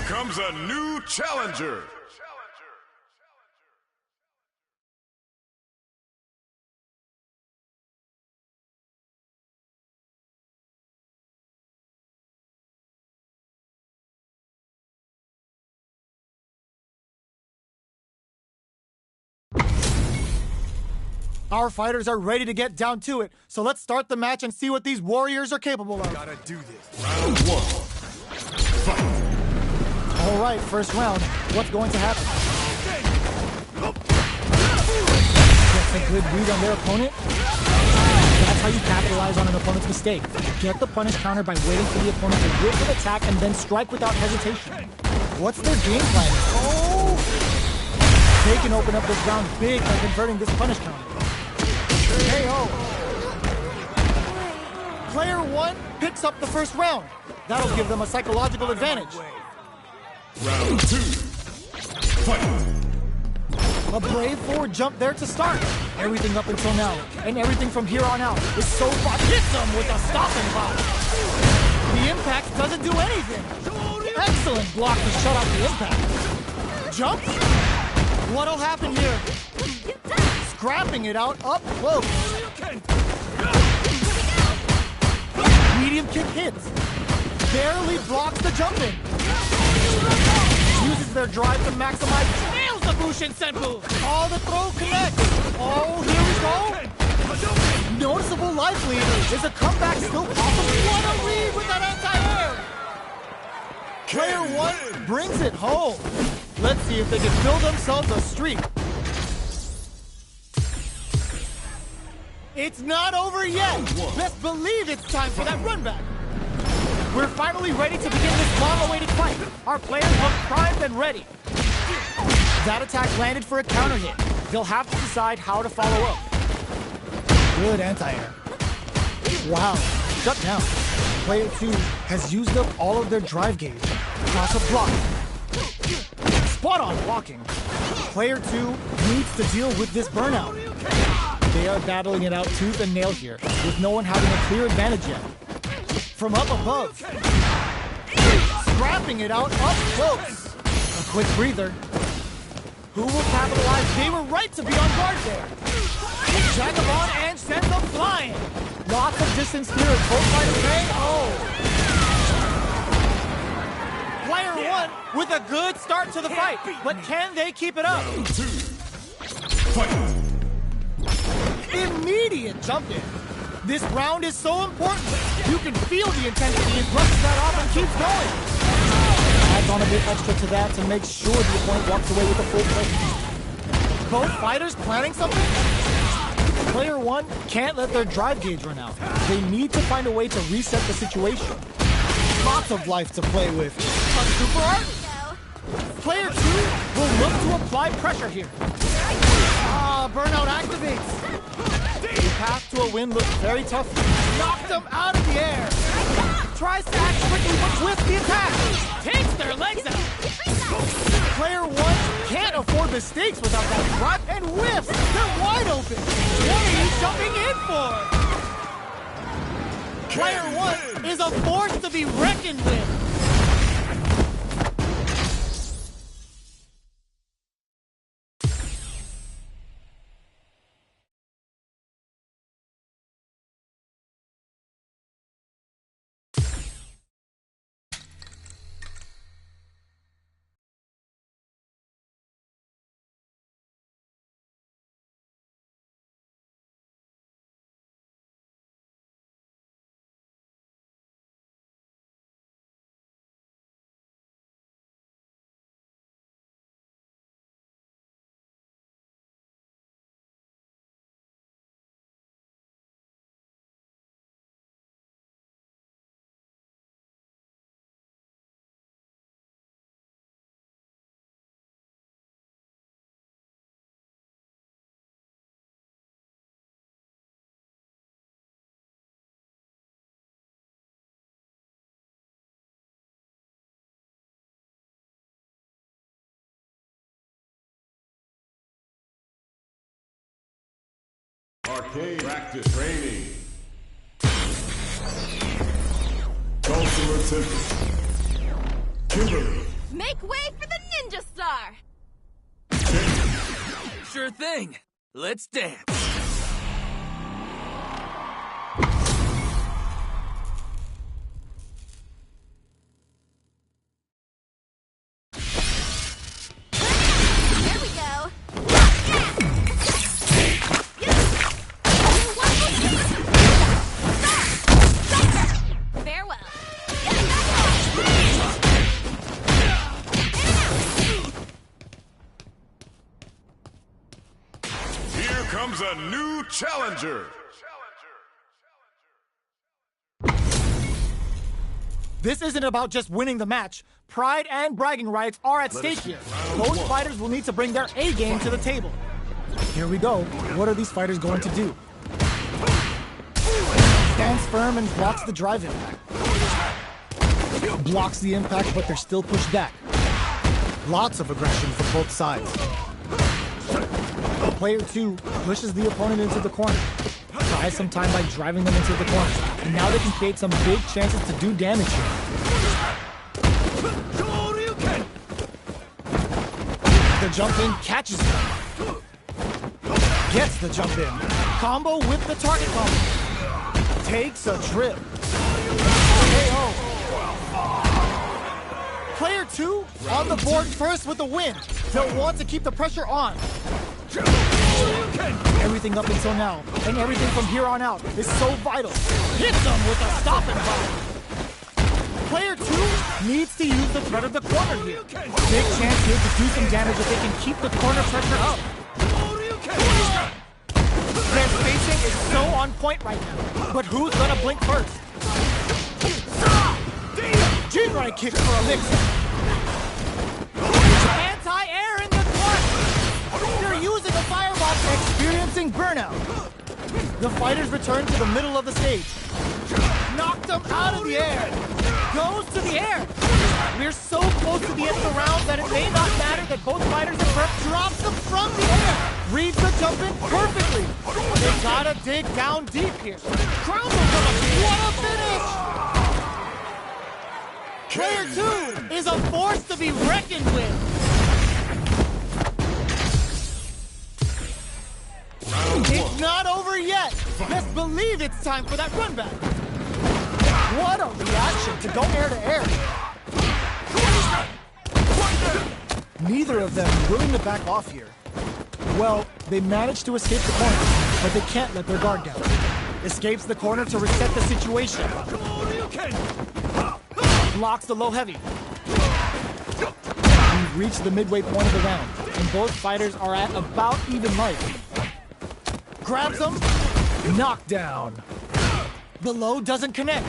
comes a new challenger. Our fighters are ready to get down to it, so let's start the match and see what these warriors are capable of. Gotta do this. Round one. Fight. All right, first round. What's going to happen? Gets a good read on their opponent. That's how you capitalize on an opponent's mistake. Get the punish counter by waiting for the opponent to whip an attack and then strike without hesitation. What's their game plan? Oh! They can open up this round big by converting this punish counter. KO. Player one picks up the first round. That'll give them a psychological advantage. Round two. Fight. A brave forward jump there to start. Everything up until now, and everything from here on out, is so far. Hits them with a stopping block. The impact doesn't do anything. Excellent block to shut out the impact. Jumps? What'll happen here? Scrapping it out up close. Medium kick hits. Barely blocks the jump in. Uses their drive to maximize. Nails the Bushin Senpu. All the throw connects. Oh, here we go. Noticeable life lead. Is a comeback still possible? What a read with that anti-air. Player one brings it home. Let's see if they can build themselves a streak. It's not over yet. Best believe it's time for that run back. We're finally ready to begin this long-awaited fight. Our players look primed and ready. That attack landed for a counter hit. They'll have to decide how to follow up. Good anti-air. Wow, shut down. Player two has used up all of their drive gauge. Cross a block. Spot on blocking. Player two needs to deal with this burnout. They are battling it out tooth and nail here, with no one having a clear advantage yet. From up above. Scrapping it out up close. A quick breather. Who will capitalize? They were right to be on guard there. Jagabon and sends them flying. Lots of distance here. Both fighters pay. Oh. Player one with a good start to the fight, but can they keep it up? Round two. Fight. Immediate jump in. This round is so important. You can feel the intensity and brushes that off and keeps going. Adds on a bit extra to that to make sure the opponent walks away with a full plate. Both fighters planning something? Player one can't let their drive gauge run out. They need to find a way to reset the situation. Lots of life to play with. A super art? Player two will look to apply pressure here. Burnout activates. The path to a win looks very tough. Knocked them out of the air. Tries to act quickly, but with the attack. Takes their legs out. Player one can't afford mistakes without that drive and whiffs. They're wide open. What are you jumping in for? Player one is a force to be reckoned with. Arcade practice training. Consumer Tempest. Kimberly. Make way for the Ninja Star! Sure thing. Let's dance. Here we go! Farewell! Here comes a new challenger. This isn't about just winning the match. Pride and bragging rights are at stake here. Both fighters will need to bring their A game to the table. Here we go. What are these fighters going to do? Stands firm and blocks the drive impact. Blocks the impact, but they're still pushed back. Lots of aggression from both sides. Player 2 pushes the opponent into the corner. Buys some time by driving them into the corner. And now they can create some big chances to do damage here. The jump in catches him. Gets the jump in. Combo with the target combo. Takes a trip. KO. Player 2 on the board first with the win. They'll want to keep the pressure on. Everything up until now, and everything from here on out, is so vital. Hits them with a stop and bomb. Player 2 needs to use the threat of the corner here. Big chance here to do some damage if they can keep the corner pressure up. Their spacing is so on point right now, but who's gonna blink first? Jinrai kick for Elixir. Anti-air in the corner. They're using a fireball, experiencing burnout. The fighters return to the middle of the stage. Knocked them out of the air. Goes to the air. We're so close to the end of the round that it may not matter that both fighters are first. Drops them from the air. Reads the jump in perfectly. They gotta dig down deep here. Crowns will come up. What a finish! Player 2 is a force to be reckoned with. It's not over yet. Best believe it's time for that run back. What a reaction to go air to air. Neither of them willing to back off here. Well, they managed to escape the corner, but they can't let their guard down. Escapes the corner to reset the situation. Blocks the low heavy. We've reached the midway point of the round, and both fighters are at about even life. Grabs him, knockdown. The low doesn't connect.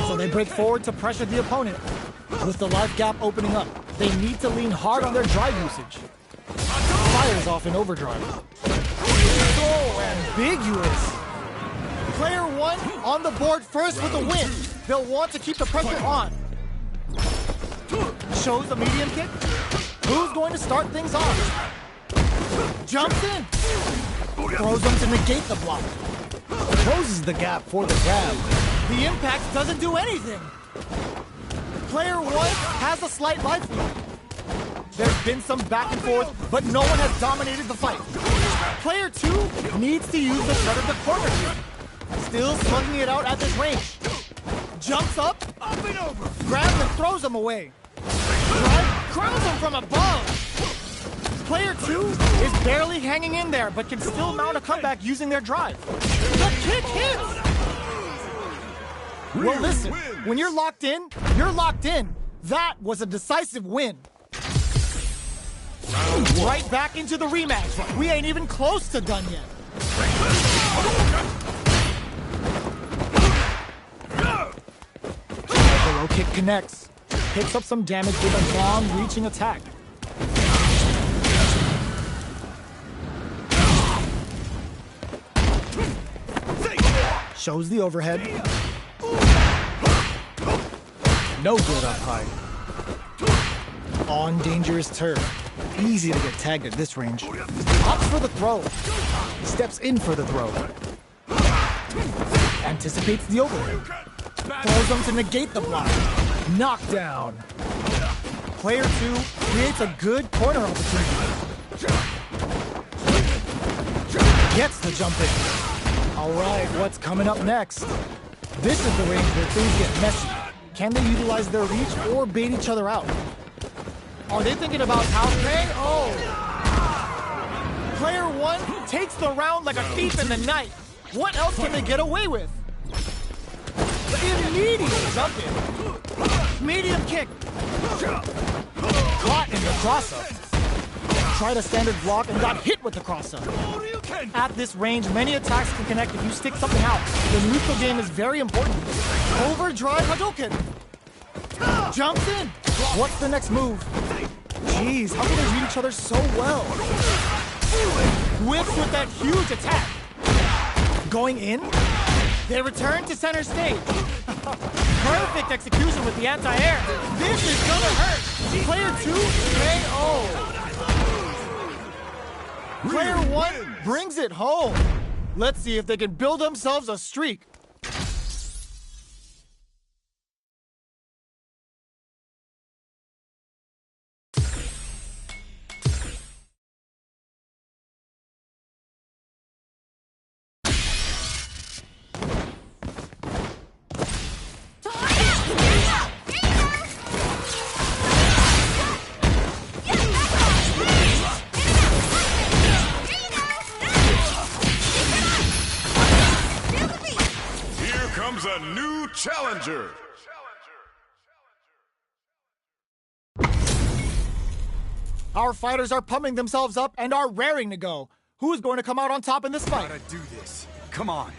So they break forward to pressure the opponent. With the life gap opening up, they need to lean hard on their drive usage. Fires off in overdrive. So ambiguous. Player 1 on the board first with the win. They'll want to keep the pressure on. Shows a medium kick. Who's going to start things off? Jumps in. Throws them to negate the block. Closes the gap for the grab. The impact doesn't do anything. Player 1 has a slight life lead. There's been some back and forth, but no one has dominated the fight. Player 2 needs to use the threat of the corner here. Still slugging it out at this range. Jumps up and over. Grabs and throws him away. Drive crowns him from above. Player 2 is barely hanging in there, but can still mount a comeback using their drive. The kick hits! Well, listen, when you're locked in, you're locked in. That was a decisive win. Right back into the rematch. We ain't even close to done yet. The low kick connects. Picks up some damage with a long reaching attack. Shows the overhead. No good up high. On dangerous turf. Easy to get tagged at this range. Opts for the throw. Steps in for the throw. Anticipates the overhead. Throws them to negate the block. Knockdown. Player 2 creates a good corner opportunity. Gets the jump in. All right, what's coming up next? This is the range where things get messy. Can they utilize their reach or bait each other out? Are they thinking about house pay? Oh! Player 1 takes the round like a thief in the night. What else can they get away with? Immediate jump in. Medium kick. Caught in the cross-up. Tried a standard block and got hit with the cross-up. At this range, many attacks can connect if you stick something out. The neutral game is very important. Overdrive Hadouken. Jumps in. What's the next move? Jeez, how can they read each other so well? Whips with that huge attack. Going in. They return to center stage. Perfect execution with the anti-air. This is gonna hurt. Player 2, KO. Player 1 brings it home. Let's see if they can build themselves a streak. Comes a new challenger. Our fighters are pumping themselves up and are raring to go. Who's going to come out on top in this fight? Gotta do this. Come on.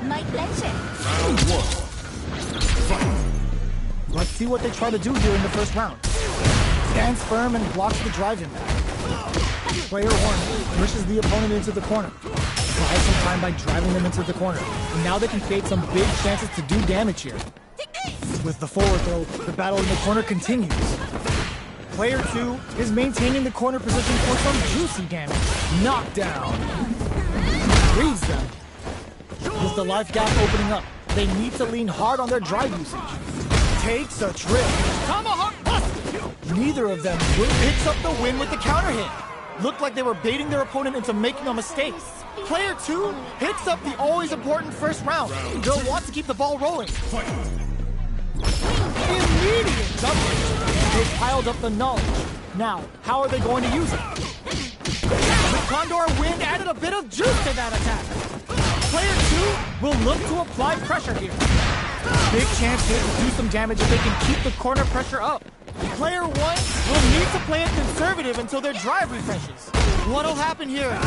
Might let you. Round 1. Fight. Let's see what they try to do here in the first round. Stands firm and blocks the drive impact. Player 1 pushes the opponent into the corner. Buys some time by driving them into the corner. And now they can create some big chances to do damage here. With the forward throw, the battle in the corner continues. Player 2 is maintaining the corner position for some juicy damage. Knockdown. Frees them. With the life gap opening up, they need to lean hard on their drive usage. Takes a trip. Tomahawk bust! Neither of them picks up the win with the counter hit. Looked like they were baiting their opponent into making a mistake. Player 2 picks up the always important first round. They'll want to keep the ball rolling. Immediate jump. They piled up the knowledge. Now, how are they going to use it? The Condor wind added a bit of juice to that attack. Player 2 will look to apply pressure here. Big chance here to do some damage if they can keep the corner pressure up. Player 1 will need to play it conservative until their drive refreshes. What'll happen here?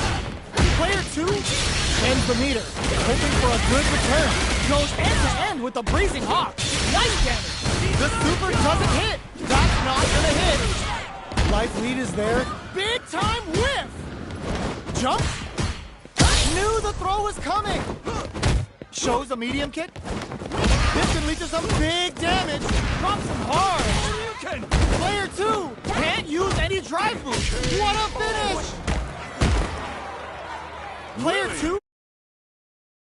Player 2 ends the meter, hoping for a good return. Goes end-to-end with the Breezing Hawk. Nice damage. The super doesn't hit. That's not gonna hit. Life lead is there. Big time whiff. Jumps. Knew the throw was coming. Shows a medium kick. This can lead to some big damage. Drops him hard. Player 2 can't use any drive moves. What a finish. Player 2